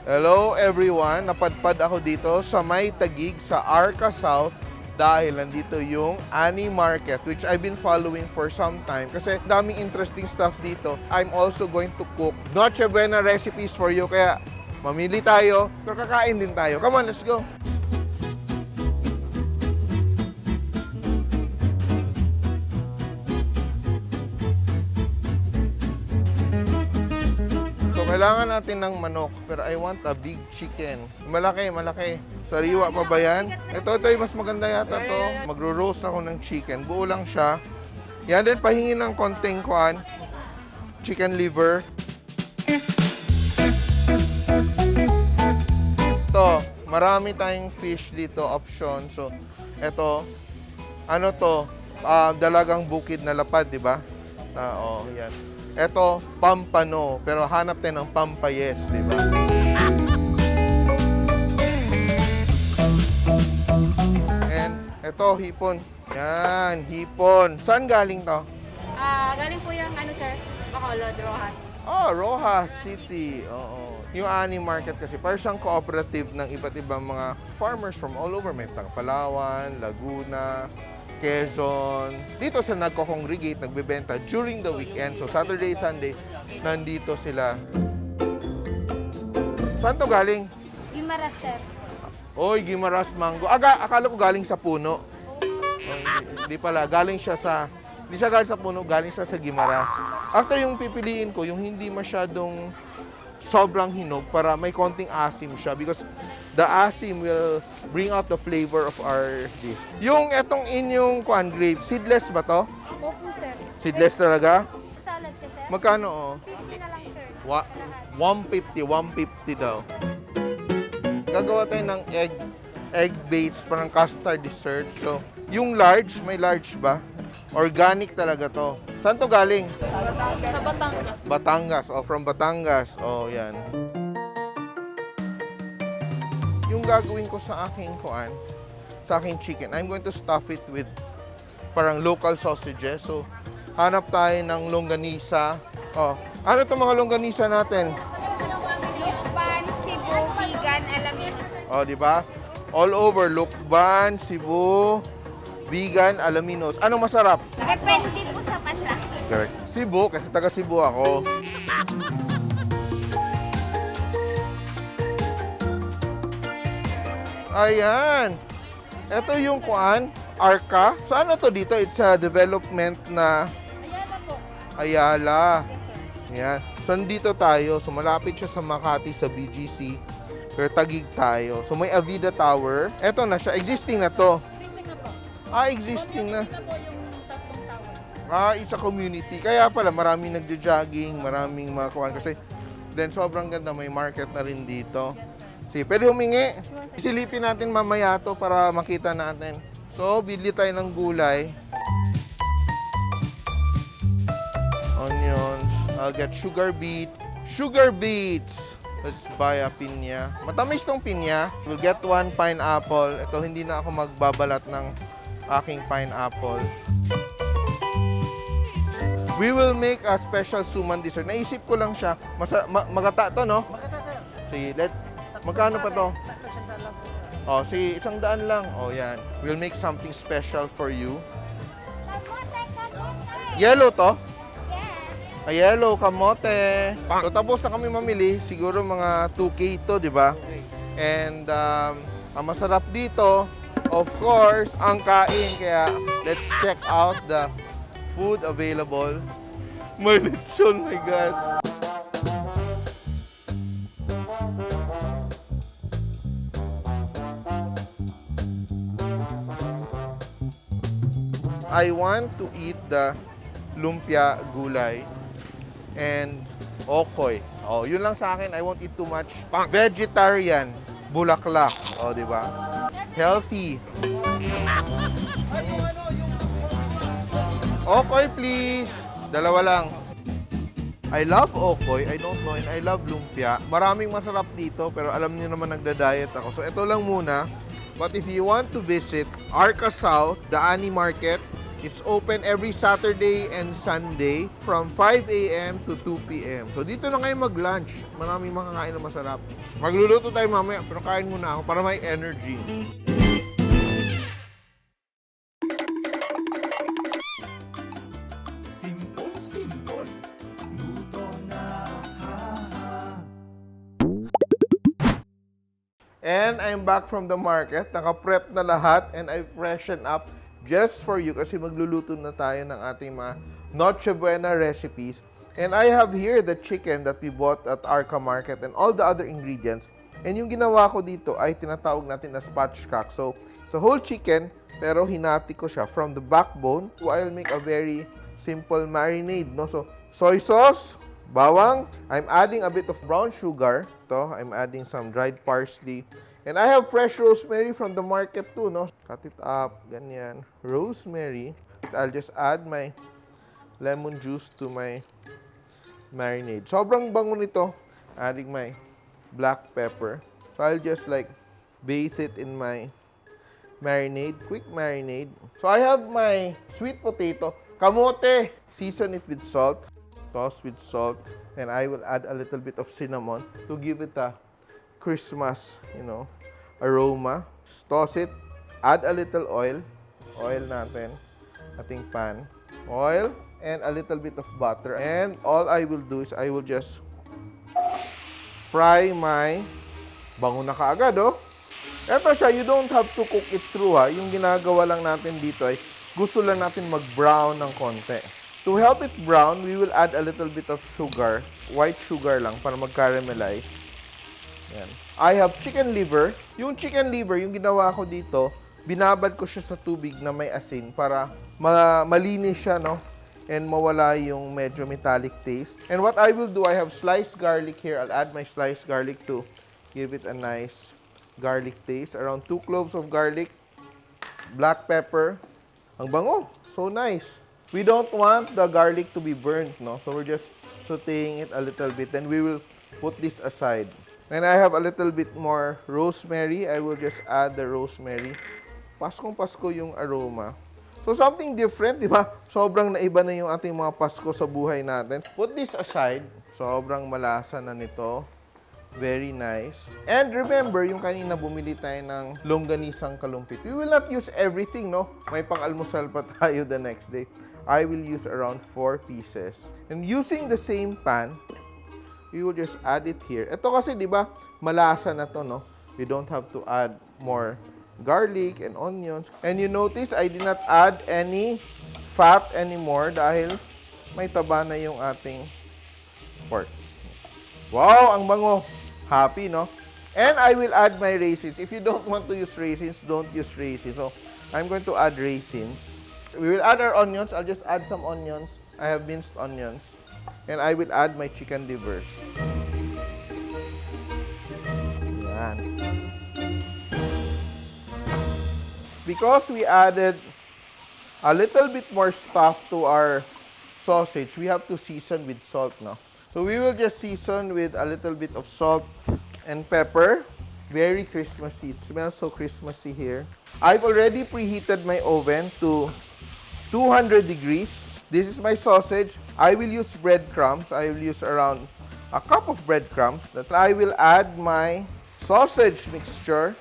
Hello everyone! Napadpad ako dito sa may Taguig sa ARCA South dahil nandito yung AANI Market, which I've been following for some time kasi daming interesting stuff dito. I'm also going to cook Noche Buena recipes for you, kaya mamili tayo, pero kakain din tayo. Come on, let's go! Kailangan natin ng manok, pero I want a big chicken. Malaki, malaki. Sariwa pa ba yan? Ito yung mas maganda yata to. Magro-roast ako ng chicken. Buo lang siya. Yan din, pahingin ng konting kuan. Chicken liver. Ito, marami tayong fish dito, option. So, ito, ano to? Dalagang bukid na lapad, di ba? Oo, yan. Ito, pampano, pero hanap tayo ng pampayes, di ba? And ito, hipon. Yan, hipon. Saan galing to? Galing po yung sir, Bacolod, Rojas. Oh, Rojas City. Oo. Yung AANI Market kasi, parang siyang cooperative ng iba't ibang mga farmers from all over. May Palawan, Laguna, Quezon. Dito sa nagko-congregate, nagbebenta during the weekend. So, Saturday, Sunday, nandito sila. Saan to galing? Guimaras, sir. Oy, Guimaras mango. Akala ko galing sa puno. Hindi pala. Galing siya sa... Hindi siya galing sa puno, galing siya sa Guimaras. After yung pipiliin ko, yung hindi masyadong sobrang hinog para may konting asim siya because the asim will bring out the flavor of our dish. Yung etong inyong grape, seedless ba to? Opo, sir. Seedless talaga? Salad ka, sir? Magkano oh? 50 na lang, sir. 150 daw. Gagawa tayo ng egg baits, parang custard dessert. So, yung large, may large ba? Organic talaga to. Saan to galing? Sa Batangas. Batangas. Oh, from Batangas. Oh, yan. Yung gagawin ko sa aking sa aking chicken, I'm going to stuff it with parang local sausages. So, hanap tayo ng longganisa. Oh, ano itong mga longganisa natin? Lukban, Cebu, vegan, alaminos. Oh, di ba? All over, Lukban, Cebu, vegan, alaminos. Anong masarap? Depende po sa panlasa. Correct. Cebu, kasi taga Cebu ako. Ayan. Ito yung ARCA. So ano to dito? It's a development na... Ayala po. Ayala. Ayan. So nandito tayo. So malapit siya sa Makati, sa BGC. Pero Taguig tayo. So may Avida Tower. Ito na siya. Existing na to. Existing na po. Existing na. Ito po yung tatlong tower. It's a community. Kaya pala maraming nagja-jogging, maraming mga kuwan. Kasi then sobrang ganda. May market na rin dito. Sige, pwede humingi. Isilipin natin mamaya to para makita natin. So, bili tayo ng gulay. Onions. I'll get sugar beet. Sugar beets! Let's buy a pinya. Matamis tong pinya. We'll get one pineapple. Ito, hindi na ako magbabalat ng aking pineapple. We will make a special SUMAN dessert. Naisip ko lang siya. Magata to, no? Maganda, sir. Sige, magkano pa to? Tatlo, 100 lang po. Oh, sige, 100 lang. Oh, yan. We'll make something special for you. Yellow to? Yes. Yellow, kamote. So, tapos na kami mamili. Siguro mga 2K to, di ba? Okay. And, ang masarap dito, of course, ang kain. Kaya, let's check out the food available. May lechon, my God. I want to eat the lumpia gulay and okoy. Oh, yun lang sa akin. I won't eat too much. Vegetarian, bulaklak. Oh, di ba? Healthy. Okoy, please. Dalawa lang. I love okoy. I don't know. And I love lumpia. Maraming masarap dito, pero alam niyo naman nagda-diet ako. So, ito lang muna. But if you want to visit ARCA South, the AANI Market, It's open every Saturday and Sunday from 5 a.m. to 2 p.m. So dito na kayo mag-lunch. Maraming makakain na masarap. Magluluto tayo mamaya, pero kain muna ako para may energy. Simple, luto na, And I'm back from the market. Naka-prep na lahat and I freshen up just for you kasi magluluto na tayo ng ating mga Noche Buena recipes. And I have here the chicken that we bought at ARCA Market and all the other ingredients. And yung ginawa ko dito ay tinatawag natin na spatchcock. So, it's a whole chicken pero hinati ko siya from the backbone. So, I'll make a very simple marinade. No? So, soy sauce, bawang. I'm adding a bit of brown sugar. Ito, I'm adding some dried parsley. And I have fresh rosemary from the market too, no? Cut it up, ganyan. Rosemary. I'll just add my lemon juice to my marinade. Sobrang bango nito. Adding my black pepper. So I'll just like bathe it in my marinade, quick marinade. So I have my sweet potato, kamote. Season it with salt. Toss with salt. And I will add a little bit of cinnamon to give it a Christmas, aroma. Toss it. Add a little oil. Oil natin. Ating pan. Oil and a little bit of butter. And all I will do is I will just fry my bango na kaagad, oh. Eto siya, you don't have to cook it through, ha. Yung ginagawa lang natin dito ay gusto lang natin mag-brown ng konti. To help it brown, we will add a little bit of sugar. White sugar lang para mag-caramelize. Yan. I have chicken liver. Yung chicken liver, yung ginawa ko dito, binabad ko siya sa tubig na may asin para malinis siya, no? And mawala yung medyo metallic taste. And what I will do, I have sliced garlic here. I'll add my sliced garlic to give it a nice garlic taste. Around 2 cloves of garlic. Black pepper. Ang bango. So nice. We don't want the garlic to be burnt, no? So we're just sauteing it a little bit. Then we will put this aside. And I have a little bit more rosemary. I will just add the rosemary. Paskong Pasko yung aroma. So something different, di ba? Sobrang naiba na yung ating mga Pasko sa buhay natin. Put this aside. Sobrang malasa na nito. Very nice. And remember, yung kanina bumili tayo ng longganisang kalumpit. We will not use everything, no? May pang-almusal pa tayo the next day. I will use around 4 pieces. And using the same pan, we will just add it here. Ito kasi, di ba, malasa na to, no? We don't have to add more garlic and onions. And you notice, I did not add any fat anymore dahil may taba na yung ating pork. Wow, ang bango. Happy, no? And I will add my raisins. If you don't want to use raisins, don't use raisins. So, I'm going to add raisins. We will add our onions. I'll just add some onions. I have minced onions. And I will add my chicken livers. Yan. Because we added a little bit more stuff to our sausage, we have to season with salt now. So we will just season with a little bit of salt and pepper. Very Christmassy. It smells so Christmassy here. I've already preheated my oven to 200 degrees. This is my sausage. I will use breadcrumbs. I will use around a cup of breadcrumbs. That I will add my sausage mixture.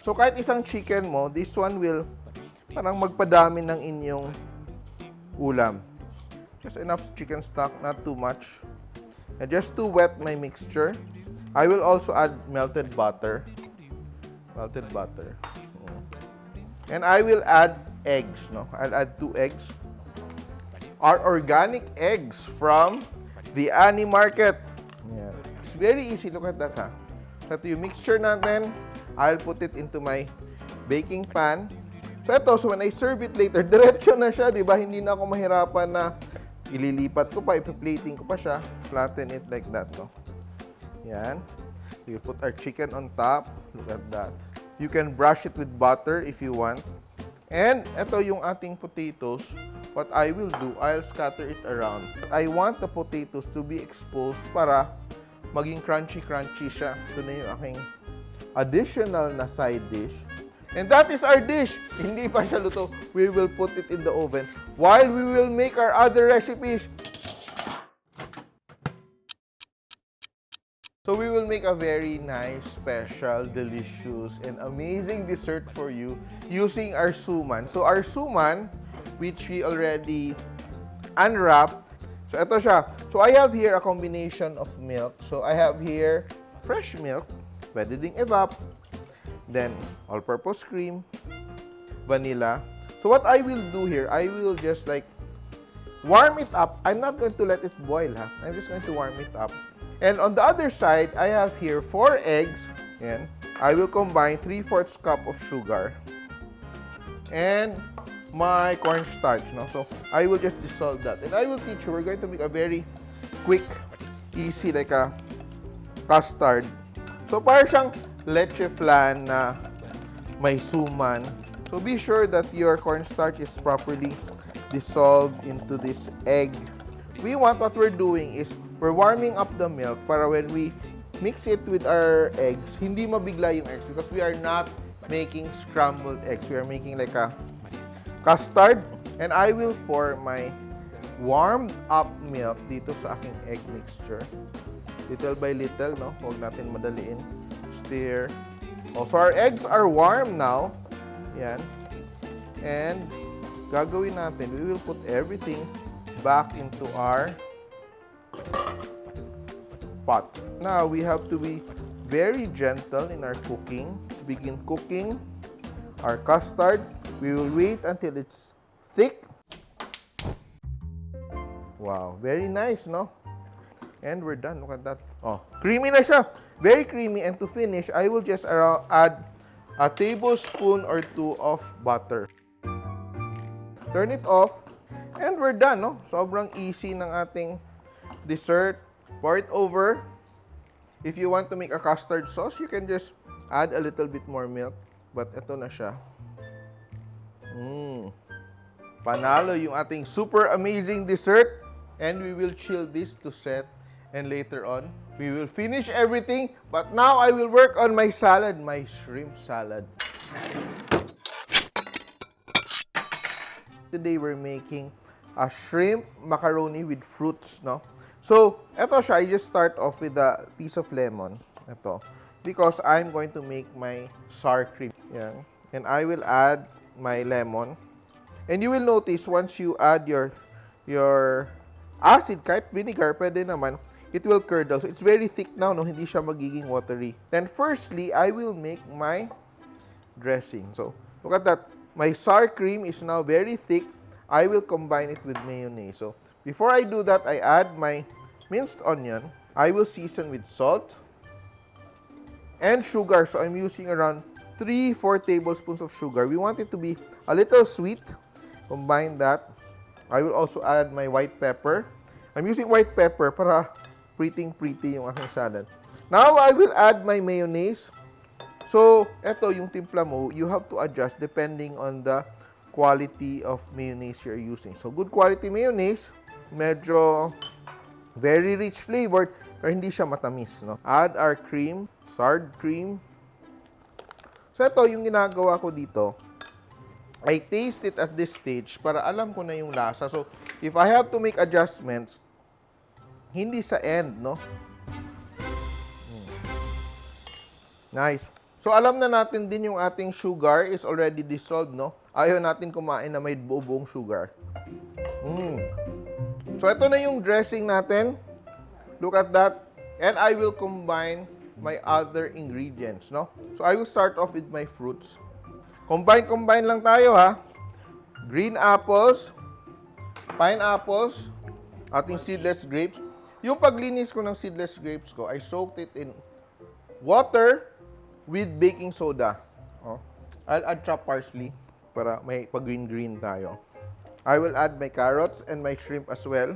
So kahit isang chicken mo, this one will parang magpadami ng inyong ulam. Just enough chicken stock, not too much. And just to wet my mixture, I will also add melted butter. Melted butter. And I will add eggs, no? I'll add 2 eggs. Our organic eggs from the AANI Market. Yeah. It's very easy. Look at that, ha? So ito yung mixture natin. I'll put it into my baking pan. So ito, so when I serve it later, diretso na siya, di ba? Hindi na ako mahirapan na ililipat ko pa, ipi-plating ko pa siya. Flatten it like that, no? Yan. We put our chicken on top. Look at that. You can brush it with butter if you want. And ito yung ating potatoes. What I will do, I'll scatter it around. I want the potatoes to be exposed para maging crunchy-crunchy siya. Ito na yung aking additional na side dish. And that is our dish. Hindi pa siya luto. We will put it in the oven while we will make our other recipes. So we will make a very nice, special, delicious, and amazing dessert for you using our SUMAN. So our SUMAN, which we already unwrapped. So ito siya. So I have here a combination of milk. So I have here fresh milk, pwede ding evap, then all-purpose cream, vanilla. So what I will do here, I will just like warm it up. I'm not going to let it boil, ha. I'm just going to warm it up. And on the other side, I have here 4 eggs. Yan. I will combine 3/4 cup of sugar and my cornstarch. No? So I will just dissolve that. And I will teach you, we're going to make a very quick, easy, like a custard. So parang siyang leche flan na may suman. So be sure that your cornstarch is properly dissolved into this egg. What we're doing is we're warming up the milk para when we mix it with our eggs, hindi mabigla yung eggs because we are not making scrambled eggs. We are making like a custard. And I will pour my warmed up milk dito sa aking egg mixture. Little by little, no? Huwag natin madaliin. Stir. Oh, so our eggs are warm now. Yan. And gagawin natin, we will put everything back into our pot. Now, we have to be very gentle in our cooking. To begin cooking our custard, we will wait until it's thick. Wow, very nice, no? And we're done. Look at that. Oh, creamy na siya. Very creamy. And to finish, I will just add a tablespoon or 2 of butter. Turn it off. And we're done, no? Sobrang easy ng ating dessert. Pour it over. If you want to make a custard sauce, you can just add a little bit more milk. But ito na siya. Panalo yung ating super amazing dessert. And we will chill this to set. And later on, we will finish everything. But now, I will work on my salad, my shrimp salad. Today, we're making a shrimp macaroni with fruits, no? So, eto siya. I just start off with a piece of lemon. Ito. Because I'm going to make my sour cream. Yan. And I will add my lemon. And you will notice, once you add your acid, kahit vinegar, pwede naman, it will curdle. So, it's very thick now, no? Hindi siya magiging watery. Then, firstly, I will make my dressing. So, look at that. My sour cream is now very thick. I will combine it with mayonnaise. So, before I do that, I add my minced onion. I will season with salt and sugar. So, I'm using around 3-4 tablespoons of sugar. We want it to be a little sweet. Combine that. I will also add my white pepper. I'm using white pepper para pretty yung aking salad. Now, I will add my mayonnaise. So, eto yung timpla mo, you have to adjust depending on the quality of mayonnaise you're using. So, good quality mayonnaise, medyo very rich flavored, pero hindi siya matamis, no? Add our cream, sour cream. So, ito yung ginagawa ko dito. I taste it at this stage para alam ko na yung lasa. So, if I have to make adjustments, hindi sa end, no? Nice. So, alam na natin din yung ating sugar is already dissolved, no? Ayaw natin kumain na may buong sugar. So, ito na yung dressing natin. Look at that. And I will combine my other ingredients, no? So, I will start off with my fruits. Combine lang tayo, ha? Green apples, pineapples, ating seedless grapes. Yung paglinis ko ng seedless grapes ko, I soaked it in water with baking soda. Oh. I'll add chopped parsley para may pag-green tayo. I will add my carrots and my shrimp as well.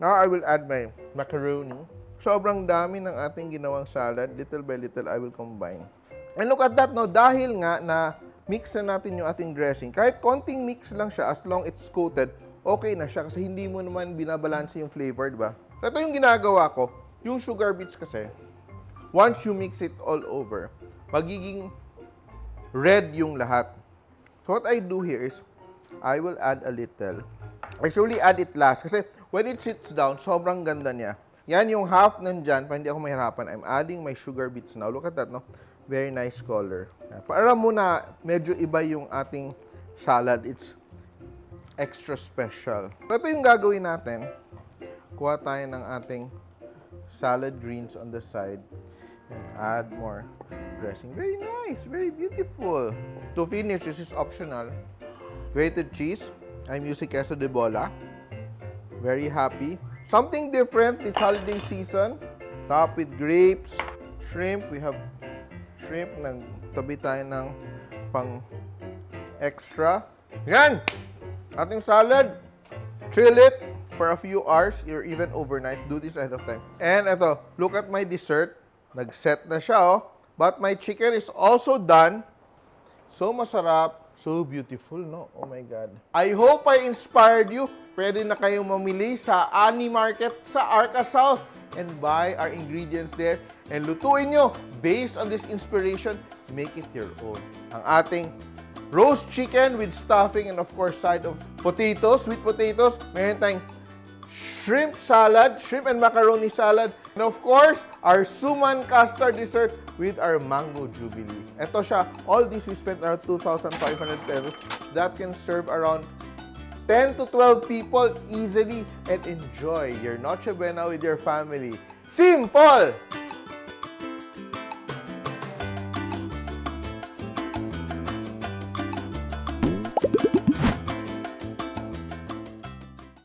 Now, I will add my macaroni. Sobrang dami ng ating ginawang salad. Little by little, I will combine. And look at that, no? Dahil nga na mix na natin yung ating dressing. Kahit konting mix lang siya, as long it's coated, okay na siya. Kasi hindi mo naman binabalanse yung flavor, diba? So, ito yung ginagawa ko. Yung sugar beets kasi, once you mix it all over, magiging red yung lahat. So what I do here is, I will add a little. I usually add it last kasi when it sits down, sobrang ganda niya. Yan yung half nandyan, para hindi ako mahirapan. I'm adding my sugar beets now. Look at that, no? Very nice color. Para muna, medyo iba yung ating salad. It's extra special. So, ito yung gagawin natin. Kuha tayo ng ating salad greens on the side and add more dressing. Very nice, very beautiful. To finish, this is optional. Grated cheese. I'm using queso de bola. Very happy. Something different this holiday season. Top with grapes, shrimp. We have shrimp. Nagtabi tayo ng pang extra. Yan! Ating salad. Chill it for a few hours or even overnight. Do this ahead of time. And ito, look at my dessert. Nag-set na siya, oh. But my chicken is also done. So masarap. So beautiful, no? Oh my God. I hope I inspired you. Pwede na kayong mamili sa AANI Market sa ARCA South and buy our ingredients there. And lutuin nyo based on this inspiration. Make it your own. Ang ating roast chicken with stuffing and of course side of potatoes, sweet potatoes. Meron tayong shrimp salad, shrimp and macaroni salad. And of course, our SUMAN custard dessert with our mango jubilee. Ito siya. All these we spent around 2,500 pesos. That can serve around 10 to 12 people easily and enjoy your Noche Buena with your family. Simple!